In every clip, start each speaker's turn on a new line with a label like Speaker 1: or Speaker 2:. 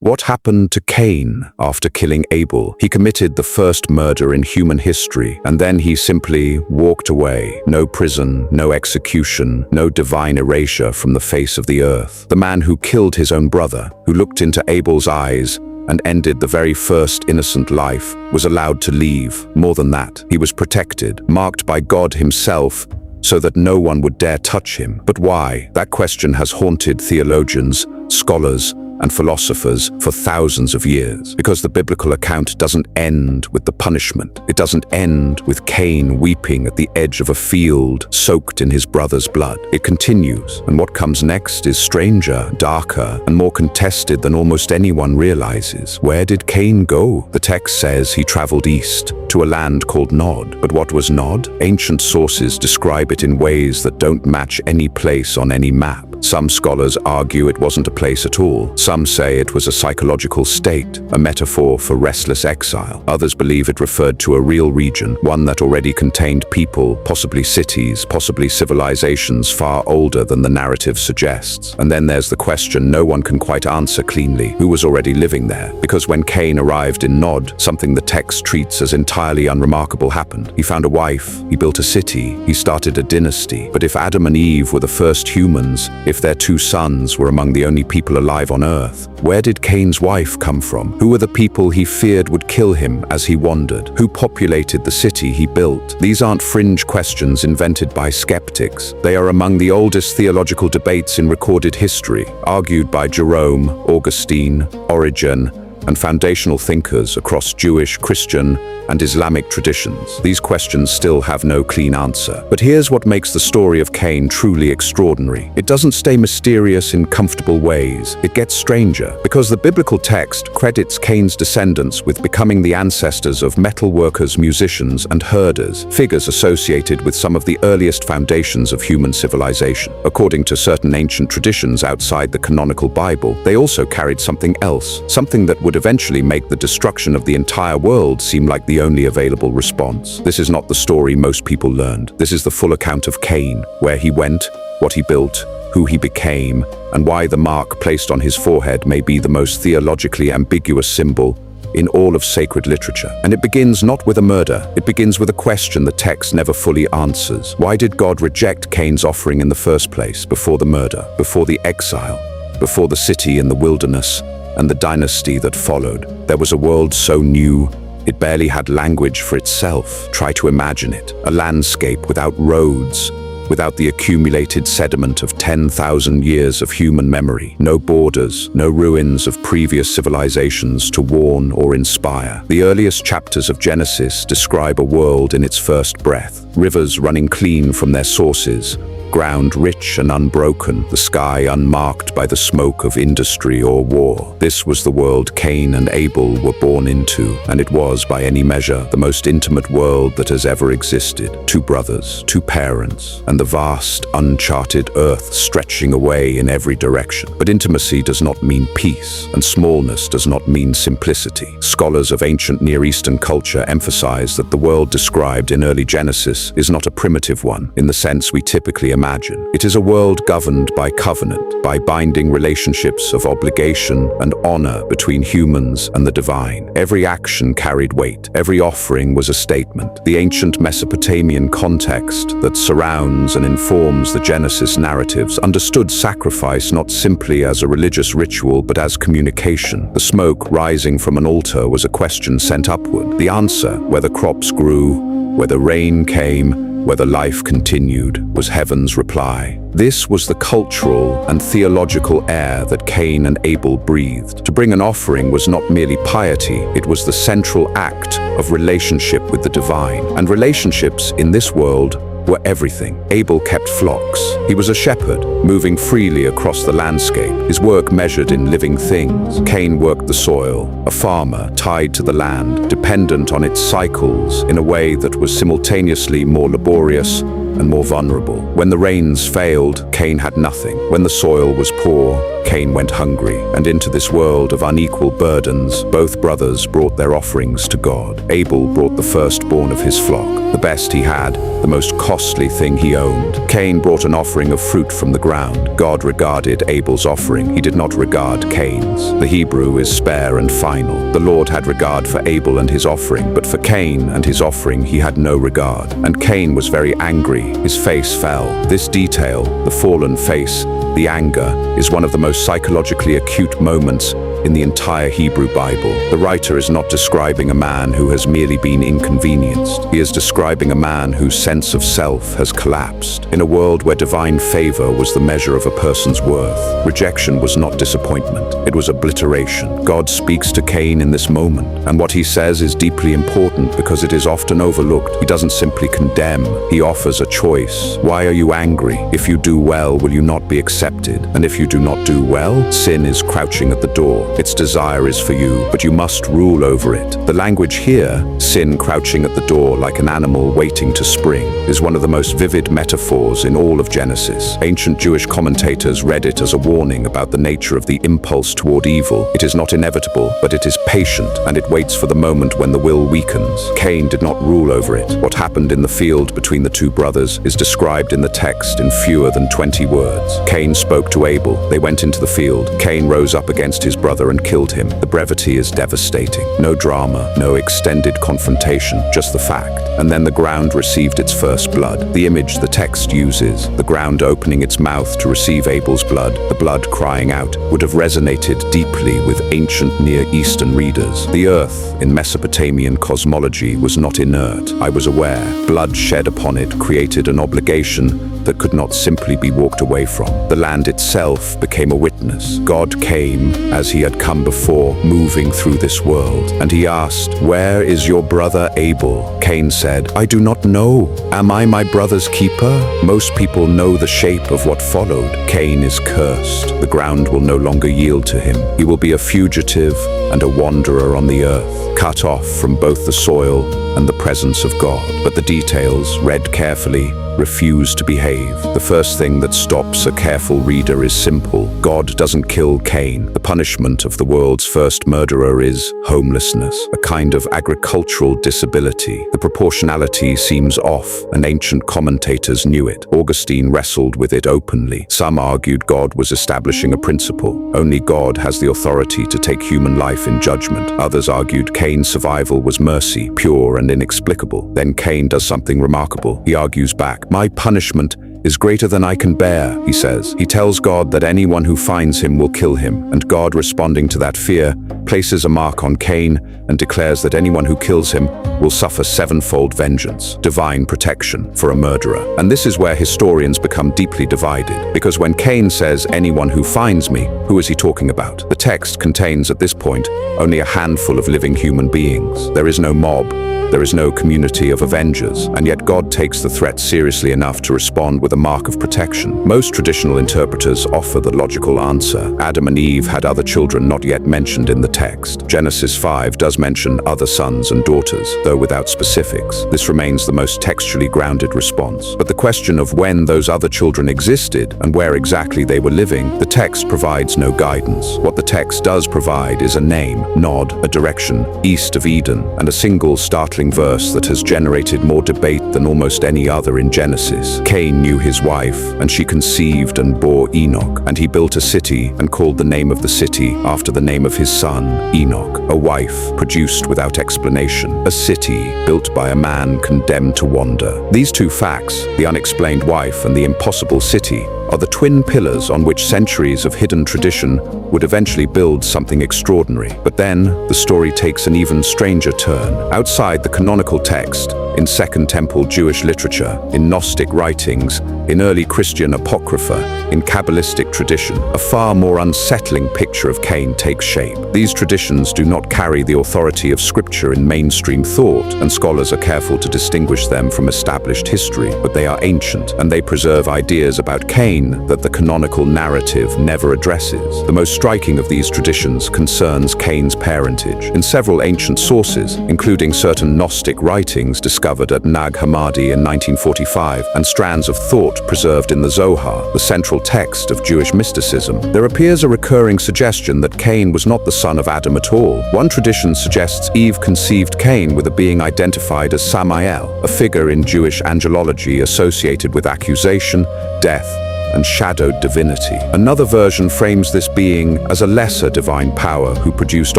Speaker 1: What happened to Cain after killing Abel? He committed the first murder in human history, and then he simply walked away. No prison, no execution, no divine erasure from the face of the earth. The man who killed his own brother, who looked into Abel's eyes and ended the very first innocent life, was allowed to leave. More than that, he was protected, marked by God himself, so that no one would dare touch him. But why? That question has haunted theologians, scholars, and philosophers for thousands of years. Because the biblical account doesn't end with the punishment. It doesn't end with Cain weeping at the edge of a field soaked in his brother's blood. It continues, and what comes next is stranger, darker, and more contested than almost anyone realizes. Where did Cain go? The text says he traveled east to a land called Nod. But what was Nod? Ancient sources describe it in ways that don't match any place on any map. Some scholars argue it wasn't a place at all. Some say it was a psychological state, a metaphor for restless exile. Others believe it referred to a real region, one that already contained people, possibly cities, possibly civilizations far older than the narrative suggests. And then there's the question no one can quite answer cleanly: who was already living there? Because when Cain arrived in Nod, something the text treats as entirely unremarkable happened. He found a wife, he built a city, he started a dynasty. But if Adam and Eve were the first humans, if their two sons were among the only people alive on earth, where did Cain's wife come from? Who were the people he feared would kill him as he wandered? Who populated the city he built? These aren't fringe questions invented by skeptics. They are among the oldest theological debates in recorded history, argued by Jerome, Augustine, Origen, and foundational thinkers across Jewish, Christian, and Islamic traditions. These questions still have no clean answer. But here's what makes the story of Cain truly extraordinary. It doesn't stay mysterious in comfortable ways. It gets stranger, because the biblical text credits Cain's descendants with becoming the ancestors of metalworkers, musicians, and herders, figures associated with some of the earliest foundations of human civilization. According to certain ancient traditions outside the canonical Bible, they also carried something else, something that would eventually make the destruction of the entire world seem like the only available response. This is not the story most people learned. This is the full account of Cain, where he went, what he built, who he became, and why the mark placed on his forehead may be the most theologically ambiguous symbol in all of sacred literature. And it begins not with a murder. It begins with a question the text never fully answers. Why did God reject Cain's offering in the first place, before the murder, before the exile, before the city in the wilderness, and the dynasty that followed? There was a world so new, it barely had language for itself. Try to imagine it. A landscape without roads, without the accumulated sediment of 10,000 years of human memory. No borders, no ruins of previous civilizations to warn or inspire. The earliest chapters of Genesis describe a world in its first breath. Rivers running clean from their sources, ground rich and unbroken, the sky unmarked by the smoke of industry or war. This was the world Cain and Abel were born into, and it was, by any measure, the most intimate world that has ever existed. Two brothers, two parents, and the vast, uncharted earth stretching away in every direction. But intimacy does not mean peace, and smallness does not mean simplicity. Scholars of ancient Near Eastern culture emphasize that the world described in early Genesis is not a primitive one, in the sense we typically imagine. It is a world governed by covenant, by binding relationships of obligation and honor between humans and the divine. Every action carried weight. Every offering was a statement. The ancient Mesopotamian context that surrounds and informs the Genesis narratives understood sacrifice not simply as a religious ritual but as communication. The smoke rising from an altar was a question sent upward. The answer, whether crops grew, whether rain came, whether life continued, was heaven's reply. This was the cultural and theological air that Cain and Abel breathed. To bring an offering was not merely piety, it was the central act of relationship with the divine. And relationships in this world were everything. Abel kept flocks. He was a shepherd, moving freely across the landscape, his work measured in living things. Cain worked the soil, a farmer tied to the land, dependent on its cycles in a way that was simultaneously more laborious and more vulnerable. When the rains failed, Cain had nothing. When the soil was poor, Cain went hungry. And into this world of unequal burdens, both brothers brought their offerings to God. Abel brought the firstborn of his flock, the best he had, the most costly thing he owned. Cain brought an offering of fruit from the ground. God regarded Abel's offering. He did not regard Cain's. The Hebrew is spare and final. The Lord had regard for Abel and his offering, but for Cain and his offering he had no regard. And Cain was very angry. His face fell. This detail, the fallen face, the anger, is one of the most psychologically acute moments in the entire Hebrew Bible. The writer is not describing a man who has merely been inconvenienced. He is describing a man whose sense of self has collapsed. In a world where divine favor was the measure of a person's worth, rejection was not disappointment, it was obliteration. God speaks to Cain in this moment, and what he says is deeply important because it is often overlooked. He doesn't simply condemn, he offers a choice. Why are you angry? If you do well, will you not be accepted? And if you do not do well, sin is crouching at the door. Its desire is for you, but you must rule over it. The language here, sin crouching at the door like an animal waiting to spring, is one of the most vivid metaphors in all of Genesis. Ancient Jewish commentators read it as a warning about the nature of the impulse toward evil. It is not inevitable, but it is patient, and it waits for the moment when the will weakens. Cain did not rule over it. What happened in the field between the two brothers is described in the text in fewer than 20 words. Cain spoke to Abel. They went into the field. Cain rose up against his brother and killed him. The brevity is devastating. No drama, no extended confrontation, just the fact. And then the ground received its first blood. The image the text uses, the ground opening its mouth to receive Abel's blood, the blood crying out, would have resonated deeply with ancient Near Eastern readers. The earth, in Mesopotamian cosmology, was not inert. I was aware. Blood shed upon it created an obligation that could not simply be walked away from. The land itself became a witness. God came as he had come before, moving through this world. And he asked, "Where is your brother Abel?" Cain said, "I do not know. Am I my brother's keeper?" Most people know the shape of what followed. Cain is cursed. The ground will no longer yield to him. He will be a fugitive and a wanderer on the earth, cut off from both the soil and the presence of God. But the details, read carefully, refuse to behave. The first thing that stops a careful reader is simple. God doesn't kill Cain. The punishment of the world's first murderer is homelessness, a kind of agricultural disability. The proportionality seems off, and ancient commentators knew it. Augustine wrestled with it openly. Some argued God was establishing a principle. Only God has the authority to take human life in judgment. Others argued Cain's survival was mercy, pure and inexplicable. Then Cain does something remarkable. He argues back. "My punishment is greater than I can bear," he says. He tells God that anyone who finds him will kill him, and God, responding to that fear, places a mark on Cain and declares that anyone who kills him will suffer sevenfold vengeance, divine protection for a murderer. And this is where historians become deeply divided, because when Cain says, "Anyone who finds me," who is he talking about? The text contains, at this point, only a handful of living human beings. There is no mob. There is no community of avengers, and yet God takes the threat seriously enough to respond with a mark of protection. Most traditional interpreters offer the logical answer. Adam and Eve had other children not yet mentioned in the text. Genesis 5 does mention other sons and daughters, though without specifics. This remains the most textually grounded response. But the question of when those other children existed and where exactly they were living, the text provides no guidance. What the text does provide is a name, nod, a direction, east of Eden, and a single startling verse that has generated more debate than almost any other in Genesis. Cain knew his wife, and she conceived and bore Enoch, and he built a city and called the name of the city after the name of his son, Enoch. A wife produced without explanation, a city built by a man condemned to wander. These two facts, the unexplained wife and the impossible city, are the twin pillars on which centuries of hidden tradition would eventually build something extraordinary. But then, the story takes an even stranger turn. Outside the canonical text, in Second Temple Jewish literature, in Gnostic writings, in early Christian apocrypha, in Kabbalistic tradition, a far more unsettling picture of Cain takes shape. These traditions do not carry the authority of scripture in mainstream thought, and scholars are careful to distinguish them from established history, but they are ancient, and they preserve ideas about Cain Cain that the canonical narrative never addresses. The most striking of these traditions concerns Cain's parentage. In several ancient sources, including certain Gnostic writings discovered at Nag Hammadi in 1945 and strands of thought preserved in the Zohar, the central text of Jewish mysticism, there appears a recurring suggestion that Cain was not the son of Adam at all. One tradition suggests Eve conceived Cain with a being identified as Samael, a figure in Jewish angelology associated with accusation, death, and shadowed divinity. Another version frames this being as a lesser divine power who produced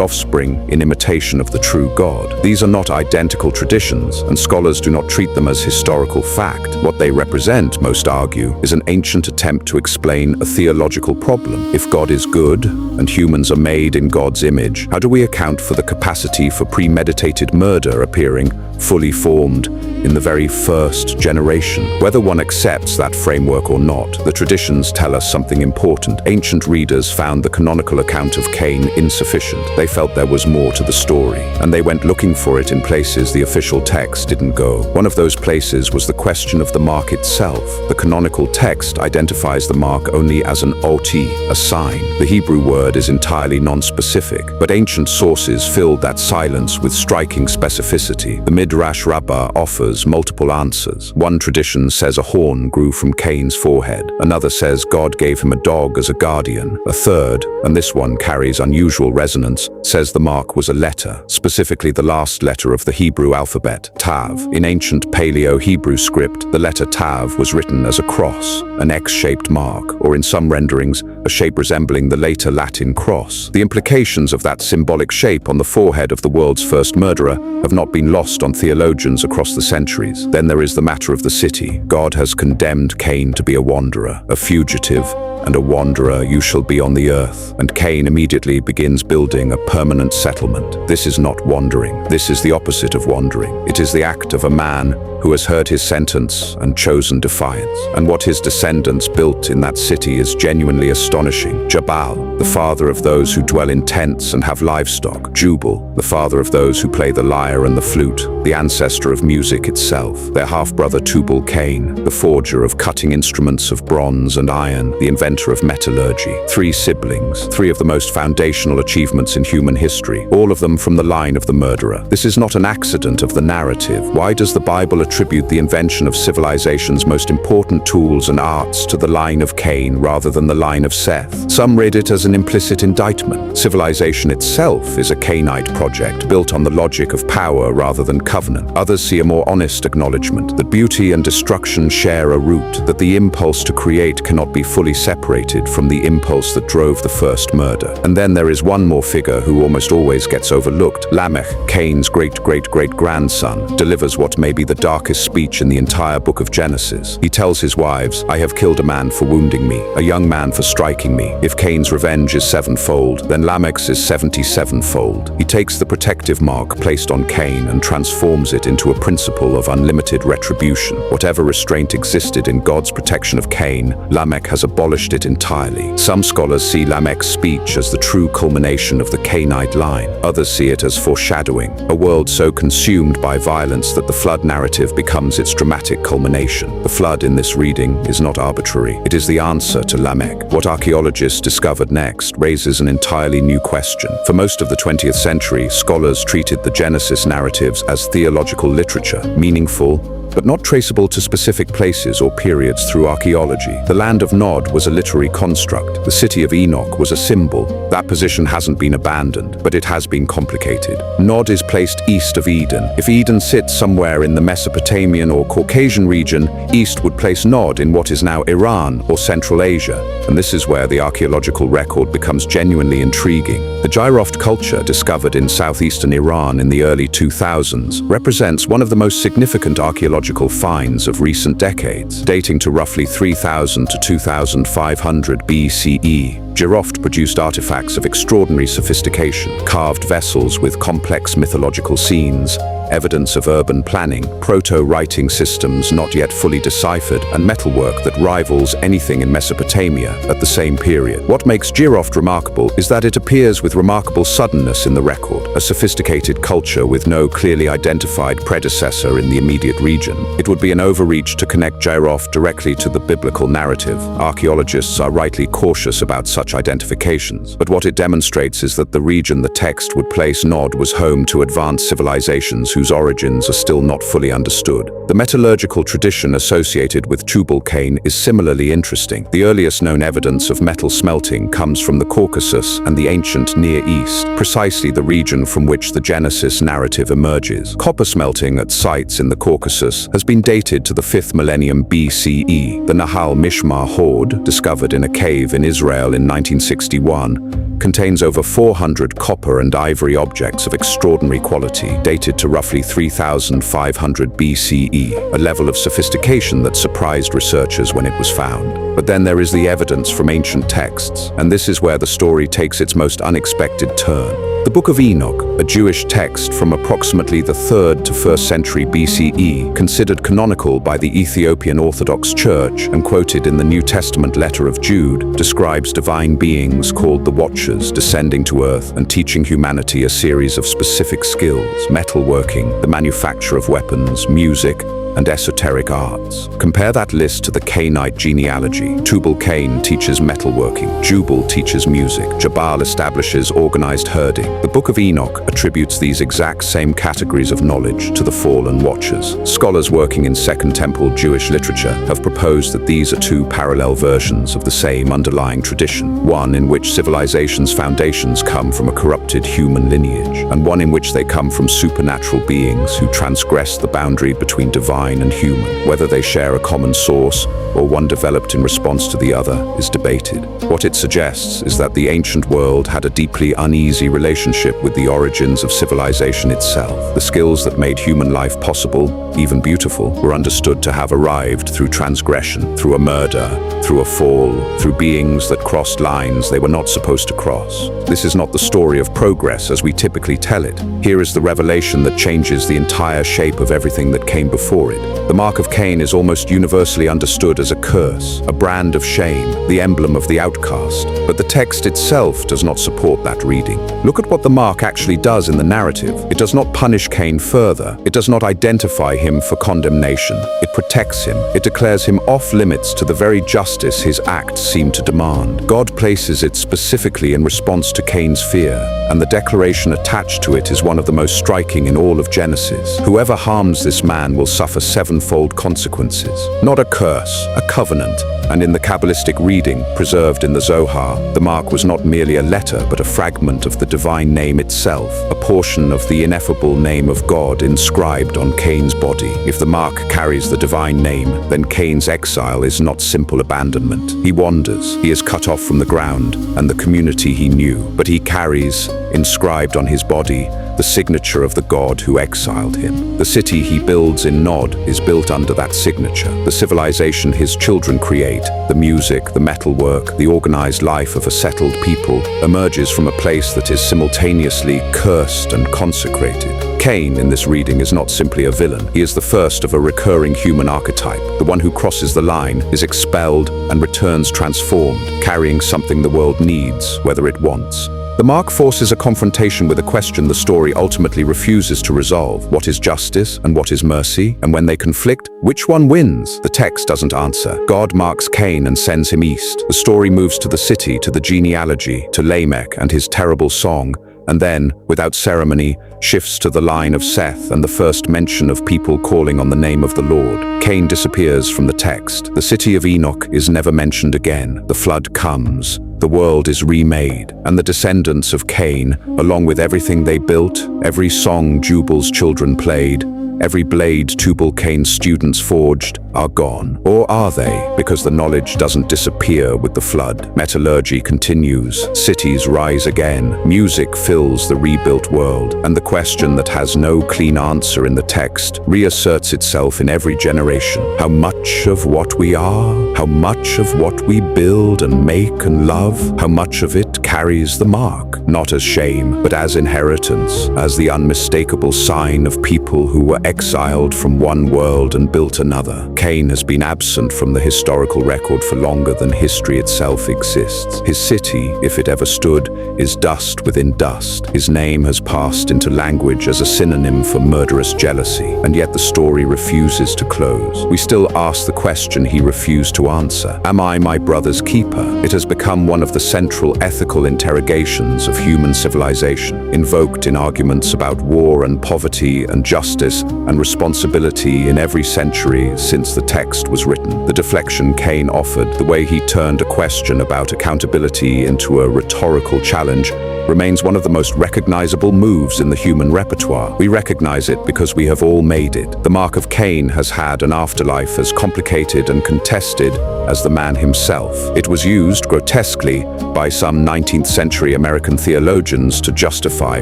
Speaker 1: offspring in imitation of the true God. These are not identical traditions, and scholars do not treat them as historical fact. What they represent, most argue, is an ancient attempt to explain a theological problem. If God is good, and humans are made in God's image, how do we account for the capacity for premeditated murder appearing fully formed in the very first generation? Whether one accepts that framework or not, the traditions tell us something important. Ancient readers found the canonical account of Cain insufficient. They felt there was more to the story, and they went looking for it in places the official text didn't go. One of those places was the question of the mark itself. The canonical text identifies the mark only as an oti, a sign. The Hebrew word is entirely non-specific, but ancient sources filled that silence with striking specificity. The Midrash Rabbah offers multiple answers. One tradition says a horn grew from Cain's forehead. Another says God gave him a dog as a guardian. A third, and this one carries unusual resonance, says the mark was a letter, specifically the last letter of the Hebrew alphabet, Tav. In ancient Paleo-Hebrew script, the letter Tav was written as a cross, an X-shaped mark, or in some renderings, a shape resembling the later Latin cross. The implications of that symbolic shape on the forehead of the world's first murderer have not been lost on theologians across the centuries. Then there is the matter of the city. God has condemned Cain to be a wanderer, a fugitive, and a wanderer you shall be on the earth. And Cain immediately begins building a permanent settlement. This is not wandering. This is the opposite of wandering. It is the act of a man who has heard his sentence and chosen defiance. And what his descendants built in that city is genuinely astonishing. Jabal, the father of those who dwell in tents and have livestock. Jubal, the father of those who play the lyre and the flute, the ancestor of music itself. Their half-brother Tubal-Cain, the forger of cutting instruments of bronze and iron, the inventor of metallurgy. 3 siblings, 3 of the most foundational achievements in human history, all of them from the line of the murderer. This is not an accident of the narrative. Why does the Bible attribute the invention of civilization's most important tools and arts to the line of Cain rather than the line of Seth? Some read it as an implicit indictment. Civilization itself is a Cainite project, built on the logic of power rather than covenant. Others see a more honest acknowledgement that beauty and destruction share a root, that the impulse to create cannot be fully separated from the impulse that drove the first murder. And then there is one more figure who almost always gets overlooked. Lamech, Cain's great-great-great-grandson, delivers what may be the darkest speech in the entire book of Genesis. He tells his wives, I have killed a man for wounding me, a young man for striking me. If Cain's revenge is 7-fold, then Lamech's is 77-fold. He takes the protective mark placed on Cain and transforms it into a principle of unlimited retribution. Whatever restraint existed in God's protection of Cain, Lamech has abolished it entirely. Some scholars see Lamech's speech as the true culmination of the Cainite line. Others see it as foreshadowing, a world so consumed by violence that the flood narrative becomes its dramatic culmination. The flood in this reading is not arbitrary. It is the answer to Lamech. What archaeologists discovered next raises an entirely new question. For most of the 20th century, scholars treated the Genesis narratives as theological literature, meaningful, but not traceable to specific places or periods through archaeology. The land of Nod was a literary construct. The city of Enoch was a symbol. That position hasn't been abandoned, but it has been complicated. Nod is placed east of Eden. If Eden sits somewhere in the Mesopotamian or Caucasian region, east would place Nod in what is now Iran or Central Asia. And this is where the archaeological record becomes genuinely intriguing. The Gyroft culture, discovered in southeastern Iran in the early 2000s, represents one of the most significant archaeological finds of recent decades, dating to roughly 3000 to 2500 BCE. Jiroft produced artifacts of extraordinary sophistication, carved vessels with complex mythological scenes, evidence of urban planning, proto-writing systems not yet fully deciphered, and metalwork that rivals anything in Mesopotamia at the same period. What makes Jiroft remarkable is that it appears with remarkable suddenness in the record, a sophisticated culture with no clearly identified predecessor in the immediate region. It would be an overreach to connect Jiroft directly to the biblical narrative. Archaeologists are rightly cautious about such identifications, but what it demonstrates is that the region the text would place Nod was home to advanced civilizations whose origins are still not fully understood. The metallurgical tradition associated with Tubal Cain is similarly interesting. The earliest known evidence of metal smelting comes from the Caucasus and the ancient Near East, precisely the region from which the Genesis narrative emerges. Copper smelting at sites in the Caucasus has been dated to the 5th millennium BCE. The Nahal Mishmar hoard, discovered in a cave in Israel in 1961, contains over 400 copper and ivory objects of extraordinary quality, dated to roughly 3,500 BCE, a level of sophistication that surprised researchers when it was found. But then there is the evidence from ancient texts, and this is where the story takes its most unexpected turn. The Book of Enoch, a Jewish text from approximately the 3rd to 1st century BCE, considered canonical by the Ethiopian Orthodox Church and quoted in the New Testament letter of Jude, describes divine beings called the Watchers descending to earth and teaching humanity a series of specific skills: metalworking, the manufacture of weapons, music, and esoteric arts. Compare that list to the Cainite genealogy. Tubal Cain teaches metalworking, Jubal teaches music, Jabal establishes organized herding. The Book of Enoch attributes these exact same categories of knowledge to the fallen Watchers. Scholars working in Second Temple Jewish literature have proposed that these are two parallel versions of the same underlying tradition, one in which civilization's foundations come from a corrupted human lineage, and one in which they come from supernatural beings who transgress the boundary between divine and human. Whether they share a common source or one developed in response to the other is debated. What it suggests is that the ancient world had a deeply uneasy relationship with the origins of civilization itself. The skills that made human life possible, even beautiful, were understood to have arrived through transgression, through a murder, through a fall, through beings that crossed lines they were not supposed to cross. This is not the story of progress as we typically tell it. Here is the revelation that changes the entire shape of everything that came before it. The mark of Cain is almost universally understood as a curse, a brand of shame, the emblem of the outcast. But the text itself does not support that reading. Look at what the mark actually does in the narrative. It does not punish Cain further. It does not identify him for condemnation. It protects him. It declares him off limits to the very justice his acts seem to demand. God places it specifically in response to Cain's fear, and the declaration attached to it is one of the most striking in all of Genesis. Whoever harms this man will suffer sevenfold consequences. Not a curse, a covenant. And in the Kabbalistic reading, preserved in the Zohar, the mark was not merely a letter but a fragment of the divine name itself, a portion of the ineffable name of God inscribed on Cain's body. If the mark carries the divine name, then Cain's exile is not simple abandonment. He wanders, he is cut off from the ground and the community he knew, but he carries, inscribed on his body, the signature of the God who exiled him. The city he builds in Nod is built under that signature. The civilization his children create, the music, the metalwork, the organized life of a settled people, emerges from a place that is simultaneously cursed and consecrated. Cain in this reading is not simply a villain. He is the first of a recurring human archetype. The one who crosses the line is expelled and returns transformed, carrying something the world needs, whether it wants. The mark forces a confrontation with a question the story ultimately refuses to resolve. What is justice and what is mercy? And when they conflict, which one wins? The text doesn't answer. God marks Cain and sends him east. The story moves to the city, to the genealogy, to Lamech and his terrible song, and then, without ceremony, shifts to the line of Seth and the first mention of people calling on the name of the Lord. Cain disappears from the text. The city of Enoch is never mentioned again. The flood comes. The world is remade, and the descendants of Cain, along with everything they built, every song Jubal's children played, Every blade Tubal Cain's students forged are gone. Or are they? Because the knowledge doesn't disappear with the flood. Metallurgy continues. Cities rise again. Music fills the rebuilt world. And the question that has no clean answer in the text reasserts itself in every generation. How much of what we are, how much of what we build and make and love, how much of it carries the mark, not as shame, but as inheritance, as the unmistakable sign of people who were exiled from one world and built another. Cain has been absent from the historical record for longer than history itself exists. His city, if it ever stood, is dust within dust. His name has passed into language as a synonym for murderous jealousy, and yet the story refuses to close. We still ask the question he refused to answer. Am I my brother's keeper? It has become one of the central ethical interrogations of human civilization, invoked in arguments about war and poverty and justice and responsibility in every century since the text was written. The deflection Cain offered, the way he turned a question about accountability into a rhetorical challenge, remains one of the most recognizable moves in the human repertoire. We recognize it because we have all made it. The mark of Cain has had an afterlife as complicated and contested as the man himself. It was used grotesquely by some 19th century American theologians to justify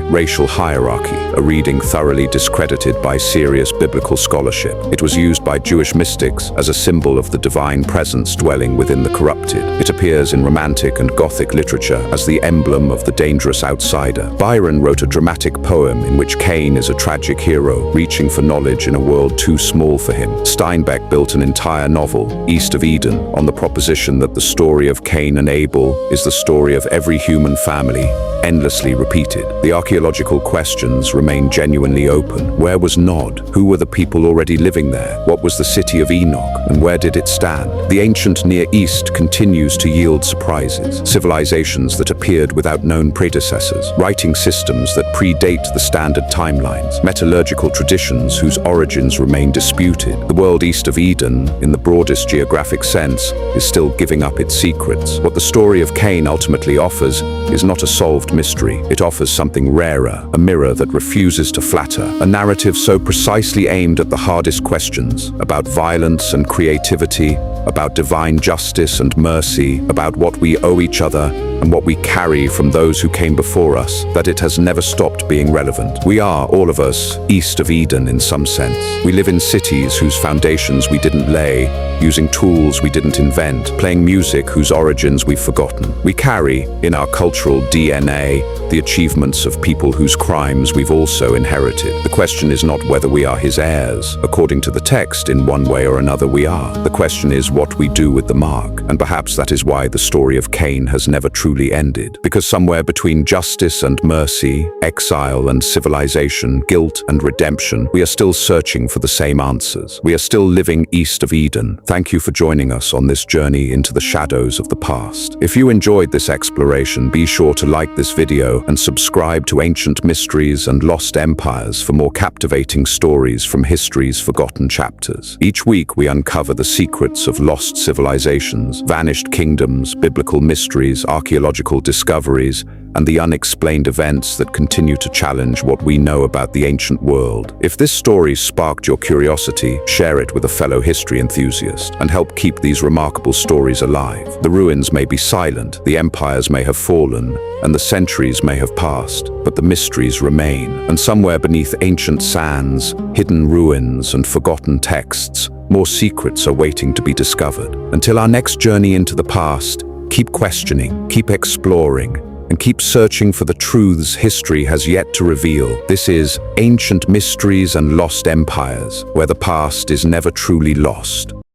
Speaker 1: racial hierarchy, a reading thoroughly discredited by serious biblical scholarship. It was used by Jewish mystics as a symbol of the divine presence dwelling within the corrupted. It appears in Romantic and Gothic literature as the emblem of the dangerous outsider. Byron wrote a dramatic poem in which Cain is a tragic hero, reaching for knowledge in a world too small for him. Steinbeck built an entire novel, East of Eden, on the proposition that the story of Cain and Abel is the story of every human family, endlessly repeated. The archaeological questions remain genuinely open. Where was Nod? Who were the people already living there? What was the city of Enoch, and where did it stand? The ancient Near East continues to yield surprises. Civilizations that appeared without known predecessors, writing systems that predate the standard timelines, metallurgical traditions whose origins remain disputed. The world east of Eden, in the broadest geographic sense, is still giving up its secrets. What the story of Cain ultimately offers is not a solved mystery. It offers something rarer, a mirror that refuses to flatter, a narrative so precisely aimed at the hardest questions, about violence and creativity, about divine justice and mercy, about what we owe each other and what we carry from those who came before us, that it has never stopped being relevant. We are, all of us, east of Eden in some sense. We live in cities whose foundations we didn't lay, using tools we didn't invent, playing music whose origins we've forgotten. We carry, in our cultural DNA, the achievements of people whose crimes we've also inherited. The question is not whether we are his heirs. According to the text, in one way or another we are. The question is what we do with the mark. And perhaps that is why the story of Cain has never truly ended. Because somewhere between justice and mercy, exile and civilization, guilt and redemption, we are still searching for the same answers. We are still living east of Eden. Thank you for joining us on this journey into the shadows of the past. If you enjoyed this exploration, be sure to like this video and subscribe to Ancient Mysteries and Lost Empires for more captivating stories from history's forgotten chapters. Each week we uncover the secrets of lost civilizations, vanished kingdoms, biblical mysteries, archaeological discoveries, and the unexplained events that continue to challenge what we know about the ancient world. If this story sparked your curiosity, share it with a fellow history enthusiast and help keep these remarkable stories alive. The ruins may be silent, the empires may have fallen, and the centuries may have passed, but the mysteries remain. And somewhere beneath ancient sands, hidden ruins, and forgotten texts, more secrets are waiting to be discovered. Until our next journey into the past, keep questioning, keep exploring, and keep searching for the truths history has yet to reveal. This is Ancient Mysteries and Lost Empires, where the past is never truly lost.